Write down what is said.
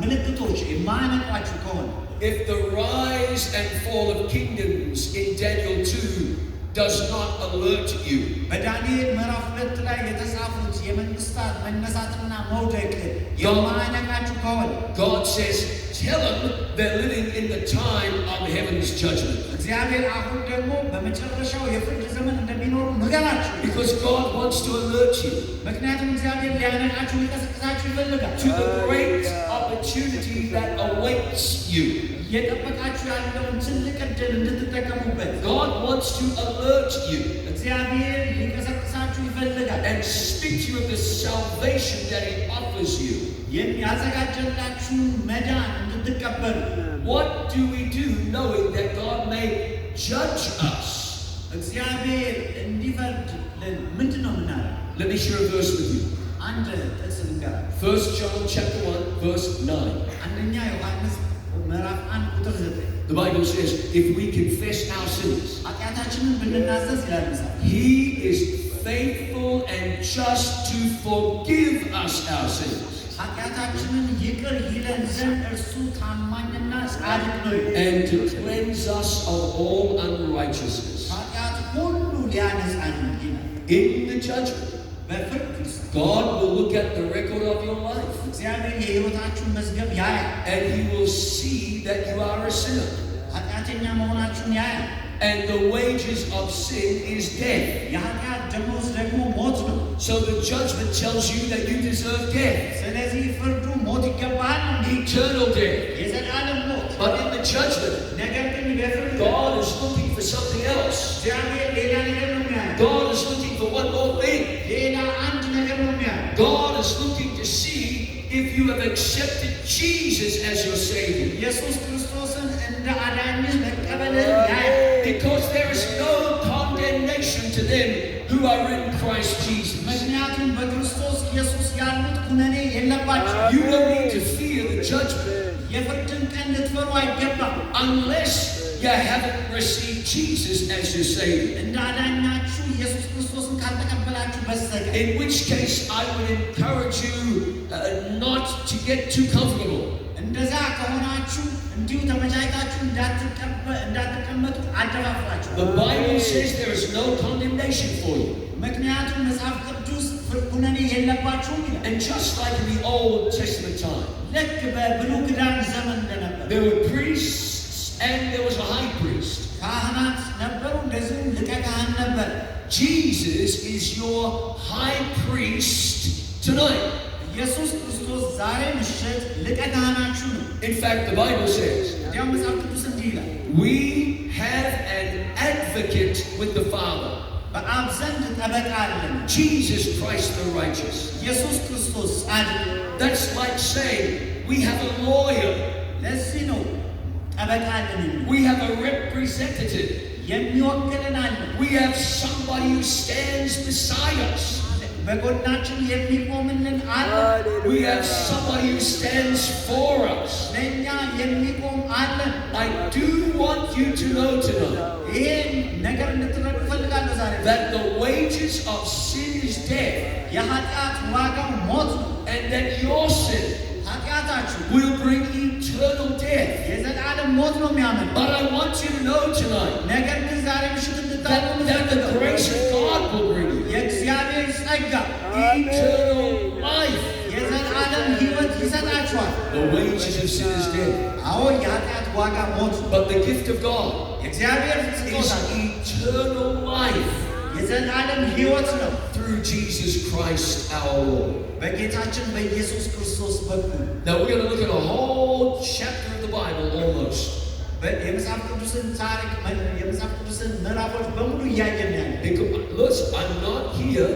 ምልክቶች የማያነቋችሁ ከሆነ if the rise and fall of kingdoms in Daniel 2 does not alert you, በዳንኤል ምዕራፍ 2 ላይ የተጻፉት የመንግስታት መነሳትና መውደቅ የማያነቃችሁ ከሆነ God says, tell them they're living in the time of heaven's judgment. እግዚአብሔር አሁን ደግሞ በመጨረሻው የፍርድ ዘመን እንደሚኖሩ ንገራቸው። Because God wants to alert you ምክንያቱም እግዚአብሔር ሊያነቃችሁ ሊቀሰቅሳችሁ ይፈልጋል። to the great opportunity that awaits you. የጠበቃችሁ ያለውን ትልቅ ዕድል እንድትጠቀሙበት God wants to alert you እግዚአብሔር ሊቀሰቅሳችሁ ይፈልጋል and speak to you of the salvation that He offers you. የሚያዘጋጀላችሁ መዳን እንድትቀበሉ What do we do knowing that God may judge us? እግዚአብሔር እንዲፈርድልን ምንድን ነው የምናደርገው? Let me share a verse with you. አንድ ጥቅስ ልንገራችሁ። 1 John chapter 1 verse 9. አንደኛ ዮሐንስ ምዕራፍ 1 ቁጥር 9 The Bible says, if we confess our sins, ኃጢአታችንን ብንናዘዝ ይላል መጽሐፍ He is faithful and just to forgive us our sins ኃጢአታችንን ይቅር ይለን ዘንድ እርሱ ታማኝና ጻድቅ ነው and to cleanse us of all unrighteousness. ኃጢአት ሁሉ ሊያነጻን ይላል። In the judgment, በፍርድ ውስጥ God will look at the record of your life እግዚአብሔር የሕይወታችሁን መዝገብ ያያል and He will see that you are a sinner. ኃጢአተኛ መሆናችሁን ያያል። And the wages of sin is death. የኃጢአት ደመወዝ ደግሞ ሞት ነው። So the judgment tells you that you deserve death, ስለዚህ ፍርዱ ሞት ይገባሃል ነው፣ eternal death. የዘላለም ሞት። But in the judgment, ነገር ግን በፍርድ God is looking for something else. እግዚአብሔር ሌላ ነገር ነው የሚያየው። God is looking for one more thing. ሌላ አንድ ነገር ነው የሚያየው። God is looking to see if you have accepted Jesus as your Savior. ኢየሱስ ክርስቶስን እንደ አዳኝህ መቀበልን ያያል። Because there is no condemnation to them who are in Christ Jesus. ምክንያቱም በክርስቶስ ኢየሱስ ያሉት ኩነኔ የለባቸው። You don't need to fear the judgment የፍርድን ቀን ልትፈሩ አይገባም unless you haven't received Jesus as your Savior. እንደ አዳኛችሁ ኢየሱስ ክርስቶስን ካልተቀበላችሁ በስተቀር። In which case, I would encourage you not to get too comfortable. እንደዛ ከሆናችሁ እንዲሁ ተመቻችታችሁ እንዳትቀመጡ አደፋፍራችሁ። The Bible says there is no condemnation for you. ምክንያቱም መጽሐፍ ቅዱስ ኩነኔ የለባችሁም ይላል። And just like in the Old Testament time, ልክ በብሉይ ኪዳን ዘመን እንደነበር there were priests and there was a high priest. ካህናት ነበሩ፣ እንደዚሁም ሊቀ ካህን ነበር። Jesus is your high priest tonight. ኢየሱስ ክርስቶስ ዛሬ ምሽት ሊቀ ካህናችሁ ነው። In fact, the Bible says, እንዲያውም መጽሐፍ ቅዱስ እንዲህ ይላል፣ we have an advocate with the Father, በአብ ዘንድ ጠበቃ አለን፣ Jesus Christ the righteous. ኢየሱስ ክርስቶስ ጻድቅ። That's like saying we have a lawyer, ለዚህ ነው ጠበቃ አለን የሚለው። we have a representative, የሚወክልን አለን፣ we have somebody who stands beside us, በጎናችን የሚቆምልን አለ፣ we have somebody who stands for us. ለእኛ የሚቆም አለን። I do want you to know tonight ይህን ነገር እንድትረዱ እፈልጋለሁ ዛሬ that the wages of sin is death, የኃጢአት ዋጋው ሞት ነው። and that your sin ኃጢአታችሁ will bring eternal death. የዘላለም ሞት ነው የሚያመጣው። But I want you to know tonight ነገር ግን ዛሬ ምሽት እንድታውቁ that the grace of God will bring you የእግዚአብሔር ጸጋ eternal life. የዘላለም ሕይወት ይሰጣችኋል። The wages of sin is death, አዎ የኃጢአት ዋጋ ሞት ነው። but the gift of God የእግዚአብሔር is ስጦታ eternal life የዘላለም ሕይወት ነው through Jesus Christ our Lord. በጌታችን በኢየሱስ ክርስቶስ በኩል። Now we're going to look at a whole chapter of the Bible almost. የመጽሐፍ ቅዱስን ታሪክ የመጽሐፍ ቅዱስን ምዕራፎች በሙሉ እያየን ያለ Listen, I'm not here